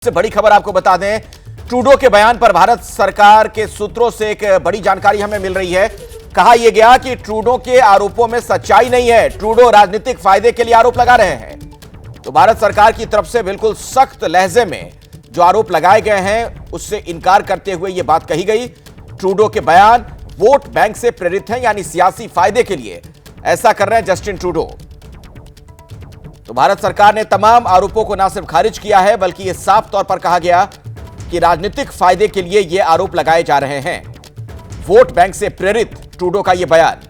से बड़ी खबर आपको बता दें, ट्रूडो के बयान पर भारत सरकार के सूत्रों से एक बड़ी जानकारी हमें मिल रही है। कहा यह गया कि ट्रूडो के आरोपों में सच्चाई नहीं है, ट्रूडो राजनीतिक फायदे के लिए आरोप लगा रहे हैं। तो भारत सरकार की तरफ से बिल्कुल सख्त लहजे में जो आरोप लगाए गए हैं उससे इनकार करते हुए यह बात कही गई। ट्रूडो के बयान वोट बैंक से प्रेरित हैं, यानी सियासी फायदे के लिए ऐसा कर रहे हैं जस्टिन ट्रूडो। तो भारत सरकार ने तमाम आरोपों को न सिर्फ खारिज किया है बल्कि यह साफ तौर पर कहा गया कि राजनीतिक फायदे के लिए यह आरोप लगाए जा रहे हैं। वोट बैंक से प्रेरित ट्रूडो का यह बयान।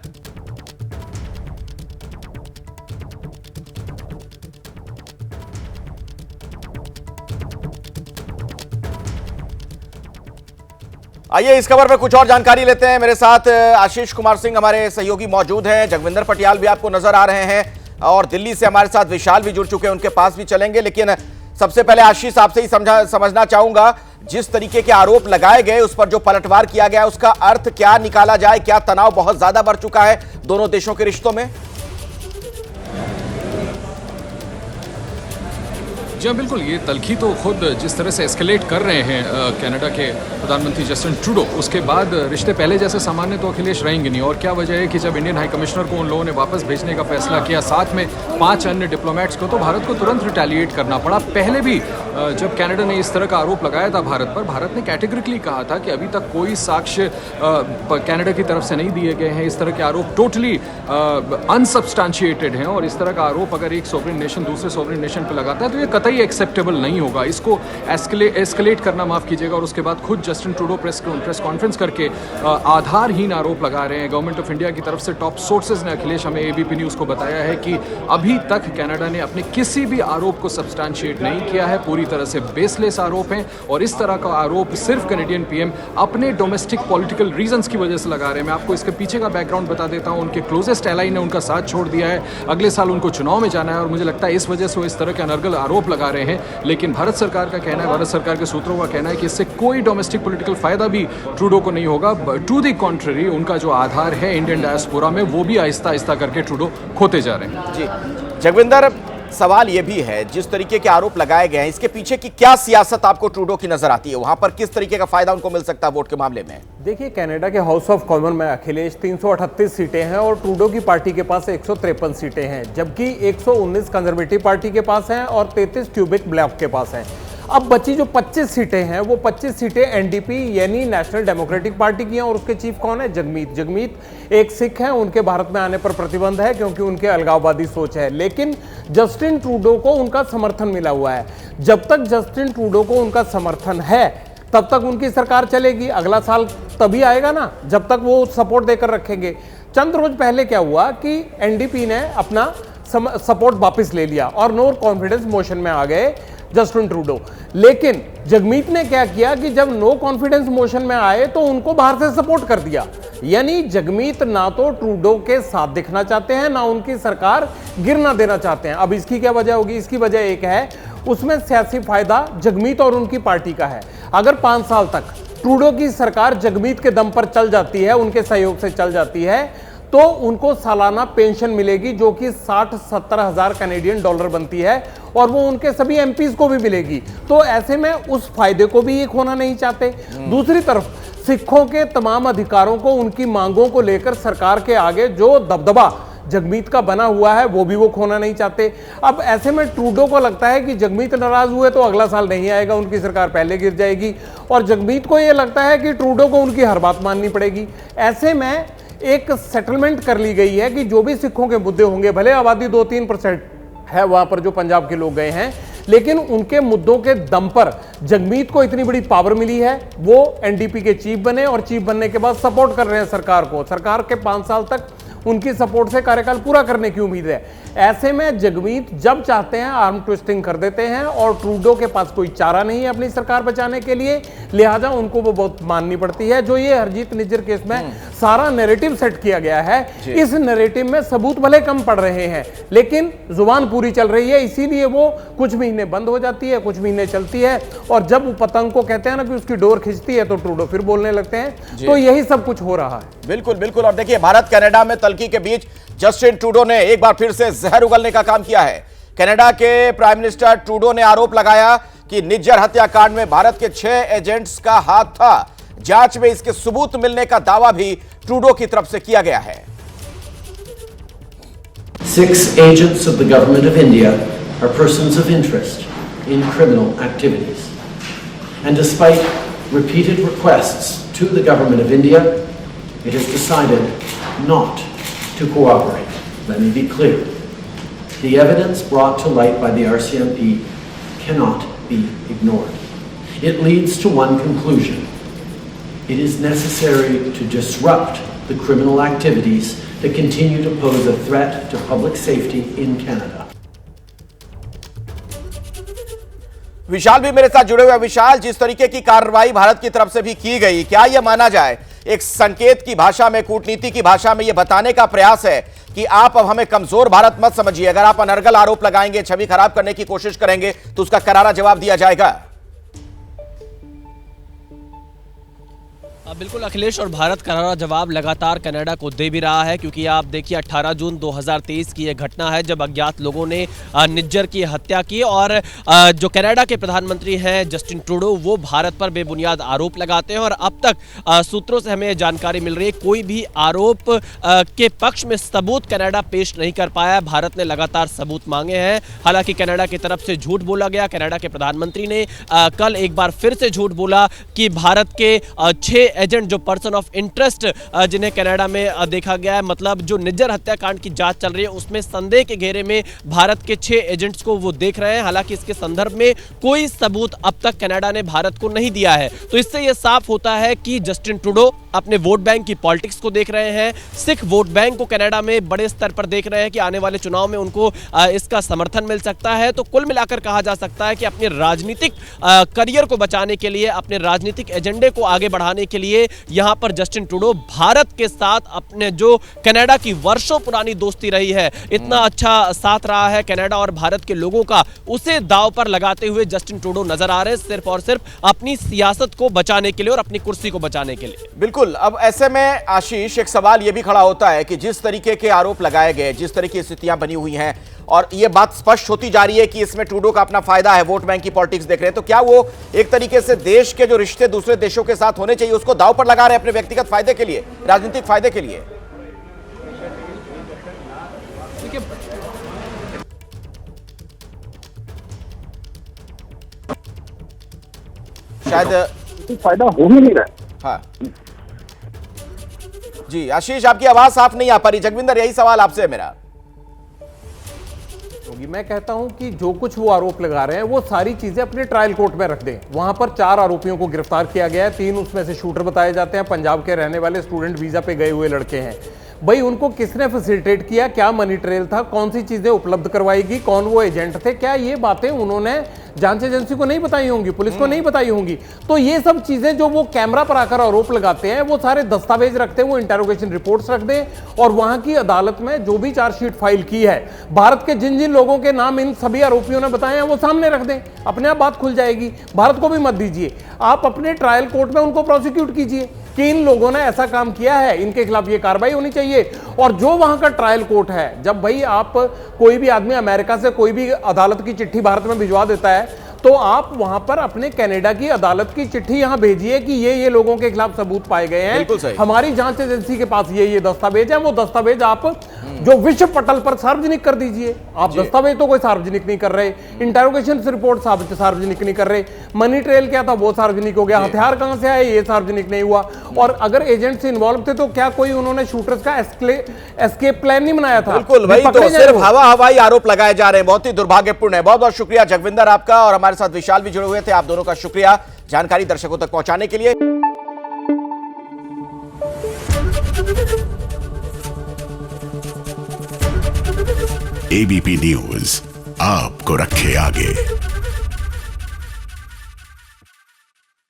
आइए इस खबर पर कुछ और जानकारी लेते हैं। मेरे साथ आशीष कुमार सिंह हमारे सहयोगी मौजूद हैं, जगविंदर पटियाल भी आपको नजर आ रहे हैं और दिल्ली से हमारे साथ विशाल भी जुड़ चुके हैं, उनके पास भी चलेंगे। लेकिन सबसे पहले आशीष आपसे ही समझना चाहूंगा, जिस तरीके के आरोप लगाए गए उस पर जो पलटवार किया गया उसका अर्थ क्या निकाला जाए? क्या तनाव बहुत ज्यादा बढ़ चुका है दोनों देशों के रिश्तों में? जी हाँ, बिल्कुल। ये तल्खी तो खुद जिस तरह से एस्केलेट कर रहे हैं कनाडा के प्रधानमंत्री जस्टिन ट्रूडो, उसके बाद रिश्ते पहले जैसे सामान्य तो अखिलेश रहेंगे नहीं। और क्या वजह है कि जब इंडियन हाई कमिश्नर को उन लोगों ने वापस भेजने का फैसला किया, साथ में 5 अन्य डिप्लोमेट्स को, तो भारत को तुरंत रिटेलिएट करना पड़ा। पहले भी जब कनाडा ने इस तरह का आरोप लगाया था भारत पर, भारत ने कैटेगरिकली कहा था कि अभी तक कोई साक्ष्य कनाडा की तरफ से नहीं दिए गए हैं। इस तरह के आरोप टोटली अनसब्सटैंशिएटेड हैं और इस तरह का आरोप अगर एक सोवरेन नेशन दूसरे सोवरेन नेशन पर लगाता है तो ये कतई एक्सेप्टेबल नहीं होगा। इसको एस्केलेट करना, माफ कीजिएगा। और उसके बाद खुद जस्टिन ट्रूडो प्रेस कॉन्फ्रेंस करके आधारहीन आरोप लगा रहे हैं। गवर्नमेंट ऑफ इंडिया की तरफ से टॉप सोर्सेज ने, अखिलेश, हमें एबीपी न्यूज़ को बताया है कि अभी तक कनाडा ने अपने किसी भी आरोप को सब्सटैंशिएट नहीं किया है। पूरी तरह से बेसलेस आरोप हैं और इस तरह का आरोप सिर्फ कैनेडियन पीएम अपने डोमेस्टिक पॉलिटिकल रीजंस की वजह से लगा रहे हैं। मैं आपको इसके पीछे का बैकग्राउंड बता देता हूं। उनके क्लोजेस्ट एलाई ने उनका साथ छोड़ दिया है, अगले साल उनको चुनाव में जाना है और मुझे लगता है इस वजह से वो इस तरह के अनर्गल आरोप लगा रहे हैं। लेकिन भारत सरकार का कहना है, भारत सरकार के सूत्रों का कहना है कि इससे कोई डोमेस्टिक पॉलिटिकल फायदा भी ट्रूडो को नहीं होगा। टू द कॉन्ट्ररी, उनका जो आधार है इंडियन डायस्पोरा में, वो भी आहिस्ता आहिस्ता करके ट्रूडो खोते जा रहे हैं। जी जगविंदर, सवाल यह भी है, जिस तरीके के आरोप लगाए गए हैं इसके पीछे की क्या सियासत आपको ट्रूडो की नजर आती है? वहां पर किस तरीके का फायदा उनको मिल सकता है वोट के मामले में? देखिए, कनाडा के हाउस ऑफ कॉमन में अखिलेश 338 सीटें हैं और ट्रूडो की पार्टी के पास 153 सीटें हैं, जबकि 119 कंजर्वेटिव पार्टी के पास हैं और 33 क्यूबेक ब्लॉक के पास हैं। अब बची जो 25 सीटें हैं वो 25 सीटें एनडीपी यानी नेशनल डेमोक्रेटिक पार्टी की हैं और उसके चीफ कौन है? जगमीत एक सिख हैं। उनके भारत में आने पर प्रतिबंध है क्योंकि उनके अलगाववादी सोच है। लेकिन जस्टिन ट्रूडो को उनका समर्थन मिला हुआ है। जब तक जस्टिन ट्रूडो को उनका समर्थन है तब तक उनकी सरकार चलेगी। अगला साल तभी आएगा ना जब तक वो सपोर्ट देकर रखेंगे। चंद रोज पहले क्या हुआ कि एनडीपी ने अपना सपोर्ट वापस ले लिया और नो कॉन्फिडेंस मोशन में आ गए जस्टिन ट्रूडो। लेकिन जगमीत ने क्या किया कि जब नो कॉन्फिडेंस मोशन में आए तो उनको बाहर से सपोर्ट कर दिया। यानी जगमीत ना तो ट्रूडो के साथ दिखना चाहते हैं, ना उनकी सरकार गिरना देना चाहते हैं। अब इसकी क्या वजह होगी? इसकी वजह एक है, उसमें सियासी फायदा जगमीत और उनकी पार्टी का है। अगर 5 साल तक ट्रूडो की सरकार जगमीत के दम पर चल जाती है, उनके सहयोग से चल जाती है, तो उनको सालाना पेंशन मिलेगी जो कि 60-70 हजार कैनेडियन डॉलर बनती है और वो उनके सभी एमपीज को भी मिलेगी। तो ऐसे में उस फायदे को भी ये खोना नहीं चाहते। दूसरी तरफ सिखों के तमाम अधिकारों को, उनकी मांगों को लेकर सरकार के आगे जो दबदबा जगमीत का बना हुआ है वो भी वो खोना नहीं चाहते। अब ऐसे में ट्रूडो को लगता है कि जगमीत नाराज हुए तो अगला साल नहीं आएगा, उनकी सरकार पहले गिर जाएगी। और जगमीत को ये लगता है कि ट्रूडो को उनकी हर बात माननी पड़ेगी। ऐसे में एक सेटलमेंट कर ली गई है कि जो भी सिखों के मुद्दे होंगे, भले आबादी 2-3% है वहां पर जो पंजाब के लोग गए हैं, लेकिन उनके मुद्दों के दम पर जगमीत को इतनी बड़ी पावर मिली है। वो एनडीपी के चीफ बने और चीफ बनने के बाद सपोर्ट कर रहे हैं सरकार को। सरकार के 5 साल तक उनकी सपोर्ट से कार्यकाल पूरा करने की उम्मीद है। ऐसे में जगमीत जब चाहते हैं आर्म ट्विस्टिंग कर देते हैं और ट्रूडो के पास कोई चारा नहीं है अपनी सरकार बचाने के लिए, लिहाजा उनको वो बहुत माननी पड़ती है। जो ये हरजीत निज्जर केस में सारा नैरेटिव सेट किया गया है, इस नैरेटिव में सबूत भले कम पड़ रहे हैं लेकिन जुबान पूरी चल रही है। इसीलिए वो कुछ महीने बंद हो जाती है, कुछ महीने चलती है और जब वो पतंग को कहते हैं ना कि उसकी डोर खिंचती है तो ट्रूडो फिर बोलने लगते हैं। तो यही सब कुछ हो रहा है। बिल्कुल बिल्कुल। और देखिए, भारत कनाडा में तल्खी के बीच जस्टिन ट्रूडो ने एक बार फिर से जहर उगलने का काम किया है। कनाडा के प्राइम मिनिस्टर ट्रूडो ने आरोप लगाया कि निज्जर हत्याकांड में भारत के 6 एजेंट्स का हाथ था। जांच में इसके सबूत मिलने का दावा भी ट्रूडो की तरफ से किया गया है। 6 agents of the government of India are persons of interest in criminal activities. And despite repeated requests to the government of India, it has decided not to cooperate. Let me be clear. The evidence brought to light by the RCMP cannot be ignored. It leads to one conclusion. It is necessary to disrupt the criminal activities that continue to pose a threat to public safety in Canada. विशाल भी मेरे साथ जुड़े हुए हैं। विशाल, जिस तरीके की कार्रवाई भारत की तरफ से भी की गई, क्या यह माना जाए एक संकेत की भाषा में, कूटनीति की भाषा में यह बताने का प्रयास है कि आप अब हमें कमजोर भारत मत समझिए, अगर आप अनर्गल आरोप लगाएंगे, छवि खराब करने की कोशिश करेंगे तो उसका करारा जवाब दिया जाएगा? बिल्कुल अखिलेश, और भारत करारा जवाब लगातार कनाडा को दे भी रहा है, क्योंकि आप देखिए 18 जून 2023 की यह घटना है जब अज्ञात लोगों ने निज्जर की हत्या की, और जो कनाडा के प्रधानमंत्री हैं जस्टिन ट्रूडो, वो भारत पर बेबुनियाद आरोप लगाते हैं। और अब तक सूत्रों से हमें जानकारी मिल रही है कोई भी आरोप के पक्ष में सबूत कनाडा पेश नहीं कर पाया। भारत ने लगातार सबूत मांगे हैं, हालांकि कनाडा की तरफ से झूठ बोला गया। कनाडा के प्रधानमंत्री ने कल एक बार फिर से झूठ बोला कि भारत के 6 एजेंट जो पर्सन ऑफ इंटरेस्ट जिन्हें कनाडा में देखा गया है, मतलब जो निज्जर हत्याकांड की जांच चल रही है उसमें संदेह के घेरे में भारत के 6 एजेंट्स को वो देख रहे हैं। हालांकि इसके संदर्भ में कोई सबूत अब तक कनाडा ने भारत को नहीं दिया है। तो इससे यह साफ होता है कि जस्टिन ट्रूडो अपने वोट बैंक की पॉलिटिक्स को देख रहे हैं, सिख वोट बैंक को कनाडा में बड़े स्तर पर देख रहे हैं कि आने वाले चुनाव में उनको इसका समर्थन मिल सकता है। तो कुल मिलाकर कहा जा सकता है कि अपने राजनीतिक करियर को बचाने के लिए, अपने राजनीतिक एजेंडे को आगे बढ़ाने के लिए यहां पर जस्टिन ट्रूडो भारत के साथ अपने जो कनाडा की वर्षों पुरानी दोस्ती रही है, इतना अच्छा साथ रहा है कनाडा और भारत के लोगों का, उसे दांव पर लगाते हुए जस्टिन ट्रूडो नजर आ रहे हैं, सिर्फ और सिर्फ अपनी सियासत को बचाने के लिए और अपनी कुर्सी को बचाने के लिए। बिल्कुल। अब ऐसे में आशीष, एक सवाल यह भी खड़ा होता है कि जिस तरीके के आरोप लगाए गए, जिस तरह की स्थितियां बनी हुई हैं, और यह बात स्पष्ट होती जा रही है कि इसमें ट्रूडो का अपना फायदा है, वोट बैंक की पॉलिटिक्स देख रहे हैं, तो क्या वो एक तरीके से देश के जो रिश्ते दूसरे देशों के साथ होने चाहिए उसको दांव पर लगा रहे हैं अपने व्यक्तिगत फायदे के लिए, राजनीतिक फायदे के लिए? शायद फायदा हो ही नहीं रहा। हाँ जी आशीष, आपकी आवाज साफ नहीं आ पा रही। जगविंदर, यही सवाल आपसे है मेरा। मैं कहता हूं कि जो कुछ वो आरोप लगा रहे हैं वो सारी चीजें अपने ट्रायल कोर्ट में रख दें। वहां पर 4 आरोपियों को गिरफ्तार किया गया है, 3 उसमें से शूटर बताए जाते हैं, पंजाब के रहने वाले स्टूडेंट वीजा पे गए हुए लड़के हैं। भाई उनको किसने फैसिलिटेट किया, क्या मनी ट्रेल था, कौन सी चीजें उपलब्ध करवाएगी, कौन वो एजेंट थे, क्या ये बातें उन्होंने जांच एजेंसी को नहीं बताई होंगी, पुलिस को नहीं बताई होंगी? तो ये सब चीजें जो वो कैमरा पर आकर आरोप लगाते हैं वो सारे दस्तावेज रखते हैं, वो इंटेरोगेशन रिपोर्ट्स रख दें, और वहां की अदालत में जो भी चार्जशीट फाइल की है, भारत के जिन जिन लोगों के नाम इन सभी आरोपियों ने बताए हैं वो सामने रख दें, अपने आप बात खुल जाएगी। भारत को भी मत दीजिए, आप अपने ट्रायल कोर्ट में उनको प्रोसिक्यूट कीजिए कि इन लोगों ने ऐसा काम किया है, इनके खिलाफ ये कार्रवाई होनी चाहिए। और जो वहां का ट्रायल कोर्ट है, जब भाई आप कोई भी आदमी अमेरिका से कोई भी अदालत की चिट्ठी भारत में भिजवा देता है, तो आप वहां पर अपने कनाडा की अदालत की चिट्ठी यहां भेजिए कि ये लोगों के खिलाफ सबूत पाए गए हैं, हमारी जांच एजेंसी के पास ये दस्तावेज है, वो दस्तावेज आप जो विश्व पटल पर सार्वजनिक कर दीजिए। आप दस्तावेज तो कोई सार्वजनिक नहीं कर रहे, इंटेरोगेशन रिपोर्ट सार्वजनिक नहीं कर रहे, मनी ट्रेल क्या था वो सार्वजनिक हो गया, हथियार कहां से आए ये सार्वजनिक नहीं हुआ। और अगर एजेंट्स इन्वॉल्व थे तो क्या कोई उन्होंने शूटर्स का एस्केप प्लान नहीं बनाया था? बिल्कुल, वही तो, सिर्फ हवाई आरोप लगाए जा रहे हैं। बहुत ही दुर्भाग्यपूर्ण है। बहुत बहुत शुक्रिया जगविंदर आपका, और हमारे साथ विशाल भी जुड़े हुए थे। आप दोनों का शुक्रिया जानकारी दर्शकों तक पहुंचाने के लिए। एबीपी न्यूज आपको रखे आगे।